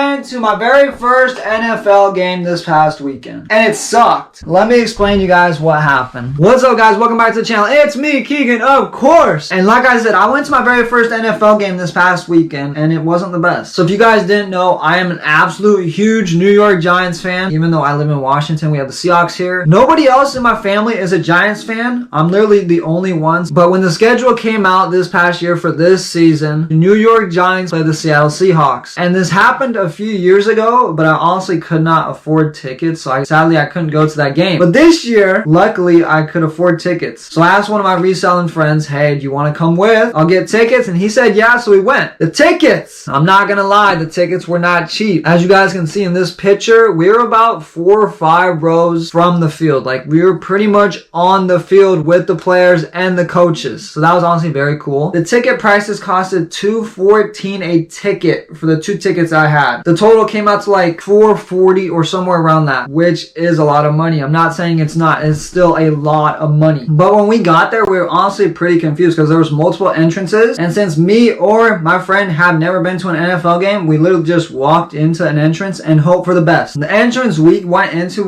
went to my very first NFL game this past weekend, and it sucked. Let me explain to you guys what happened. What's up, guys? Welcome back to the channel. It's me, Kegan, of course. And like I said, I went to my very first NFL game this past weekend, and it wasn't the best. So if you guys didn't know, I am an absolute huge New York Giants fan. Even though I live in Washington, we have the Seahawks here. Nobody else in my family is a Giants fan. I'm literally the only ones. But when the schedule came out this past year for this season, the New York Giants played the Seattle Seahawks. And this happened a few years ago, but I honestly could not afford tickets, so sadly I couldn't go to that game. But this year, luckily, I could afford tickets. So I asked one of my reselling friends, hey, do you want to come with? I'll get tickets. And he said yeah, so we went. The tickets, I'm not gonna lie, the tickets were not cheap. As you guys can see in this picture, we were about 4 or 5 rows from the field. Like, we were pretty much on the field with the players and the coaches. So that was honestly very cool. The ticket prices costed $214 a ticket for the 2 tickets I had. The total came out to like $440 or somewhere around that, which is a lot of money. I'm not saying it's not. It's still a lot of money. But when we got there, we were honestly pretty confused because there was multiple entrances. And since me or my friend have never been to an NFL game, we literally just walked into an entrance and hoped for the best. The entrance we went into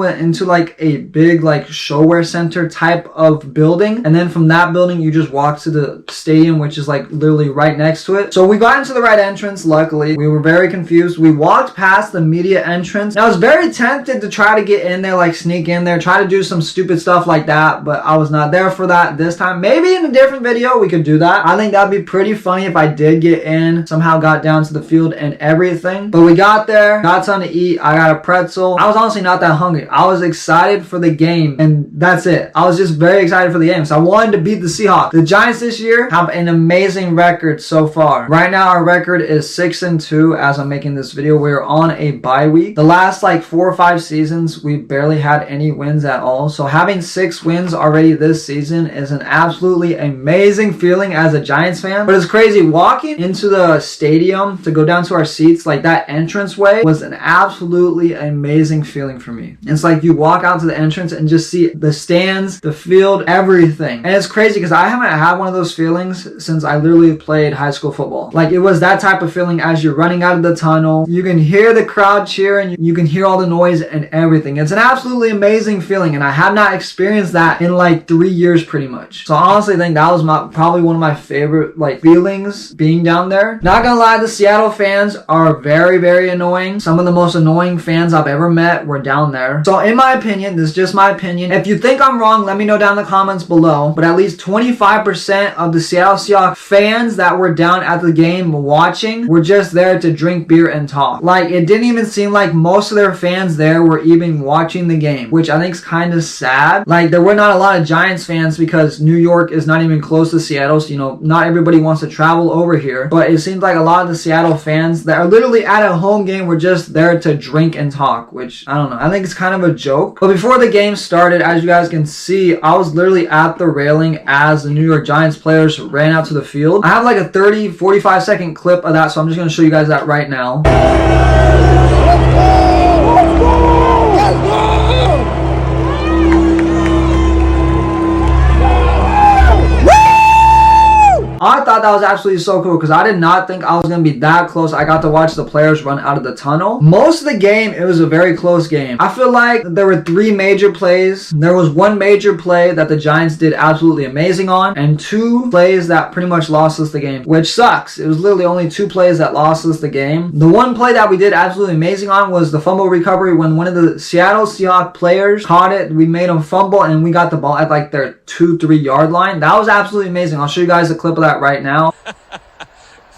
like a big like showwear center type of building. And then from that building, you just walk to the stadium, which is like literally right next to it. So we got into the right entrance, luckily. We were very confused. We walked past the media entrance. And I was very tempted to try to get in there, like sneak in there, try to do some stupid stuff like that, but I was not there for that this time. Maybe in a different video we could do that. I think that'd be pretty funny if I did get in, somehow got down to the field and everything. But we got there, got something to eat. I got a pretzel. I was honestly not that hungry. I was excited for the game, and that's it. I was just very excited for the game. So I wanted to beat the Seahawks. The Giants this year have an amazing record so far. Right now our record is 6-2 as I'm making this video. We're on a bye week. The last like 4 or 5 seasons, we barely had any wins at all. So having 6 wins already this season is an absolutely amazing feeling as a Giants fan. But it's crazy. Walking into the stadium to go down to our seats, like that entranceway was an absolutely amazing feeling for me. It's like you walk out to the entrance and just see the stands, the field, everything. And it's crazy because I haven't had one of those feelings since I literally played high school football. Like, it was that type of feeling as you're running out of the tunnel. You can hear the crowd cheering. You can hear all the noise and everything. It's an absolutely amazing feeling, and I have not experienced that in like 3 years pretty much. So I honestly think that was probably one of my favorite like feelings being down there. Not gonna lie, the Seattle fans are very, very annoying. Some of the most annoying fans I've ever met were down there. So in my opinion, this is just my opinion. If you think I'm wrong, let me know down in the comments below. But at least 25% of the Seattle Seahawks fans that were down at the game watching were just there to drink beer and talk. Like, it didn't even seem like most of their fans there were even watching the game, which I think is kind of sad. Like, there were not a lot of Giants fans because New York is not even close to Seattle, so, you know, not everybody wants to travel over here. But it seems like a lot of the Seattle fans that are literally at a home game were just there to drink and talk, which, I don't know, I think it's kind of a joke. But before the game started, as you guys can see, I was literally at the railing as the New York Giants players ran out to the field. I have like a 30-45 second clip of that, so I'm just going to show you guys that right now. I thought that was absolutely so cool because I did not think I was going to be that close. I got to watch the players run out of the tunnel. Most of the game, it was a very close game. I feel like there were 3 major plays. There was 1 major play that the Giants did absolutely amazing on, and 2 plays that pretty much lost us the game, which sucks. It was literally only 2 plays that lost us the game. The 1 play that we did absolutely amazing on was the fumble recovery when one of the Seattle Seahawks players caught it. We made him fumble and we got the ball at like their 2-3 yard line. That was absolutely amazing. I'll show you guys a clip of that right now.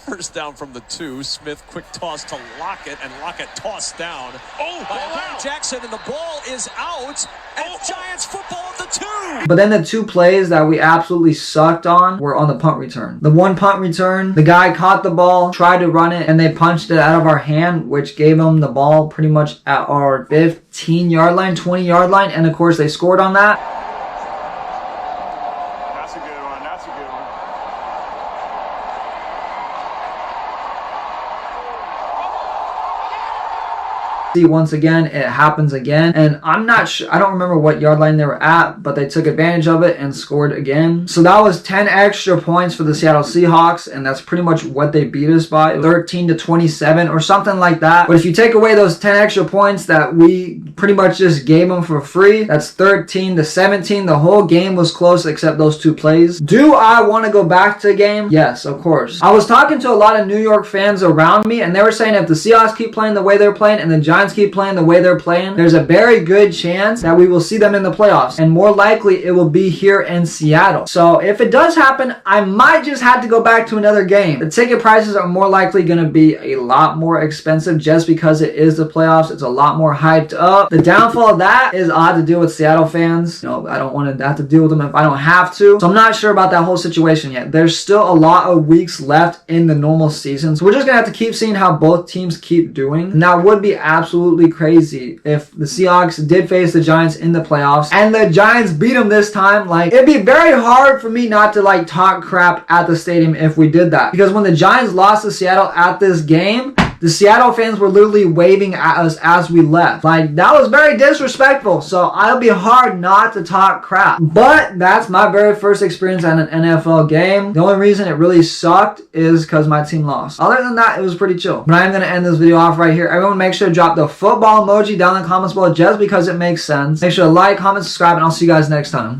First down from the 2. Smith, quick toss to Lockett, and Lockett tossed down. Oh, by Barry Jackson, and the ball is out. And Giants football at the 2. But then the 2 plays that we absolutely sucked on were on the punt return. The 1 punt return, the guy caught the ball, tried to run it, and they punched it out of our hand, which gave him the ball pretty much at our 15 yard line, 20 yard line, and of course they scored on that. See, once again, it happens again. And I'm not sure, I don't remember what yard line they were at, but they took advantage of it and scored again. So that was 10 extra points for the Seattle Seahawks, and that's pretty much what they beat us by, 13-27 or something like that. But if you take away those 10 extra points that we pretty much just gave them for free, that's 13-17. The whole game was close except those 2 plays. Do I want to go back to the game? Yes, of course. I was talking to a lot of New York fans around me, and they were saying if the Seahawks keep playing the way they're playing and the Giants keep playing the way they're playing, there's a very good chance that we will see them in the playoffs, and more likely it will be here in Seattle. So if it does happen, I might just have to go back to another game. The ticket prices are more likely going to be a lot more expensive just because it is the playoffs. It's a lot more hyped up. The downfall of that is I'll have to deal with Seattle fans. You know, I don't want to have to deal with them if I don't have to. So I'm not sure about that whole situation yet. There's still a lot of weeks left in the normal season. So we're just going to have to keep seeing how both teams keep doing. And that would be absolutely crazy if the Seahawks did face the Giants in the playoffs and the Giants beat them this time. Like, it'd be very hard for me not to like talk crap at the stadium if we did that. Because when the Giants lost to Seattle at this game, the Seattle fans were literally waving at us as we left. Like, that was very disrespectful. So it'll be hard not to talk crap. But that's my very first experience at an NFL game. The only reason it really sucked is because my team lost. Other than that, it was pretty chill. But I am going to end this video off right here. Everyone make sure to drop the football emoji down in the comments below just because it makes sense. Make sure to like, comment, subscribe, and I'll see you guys next time.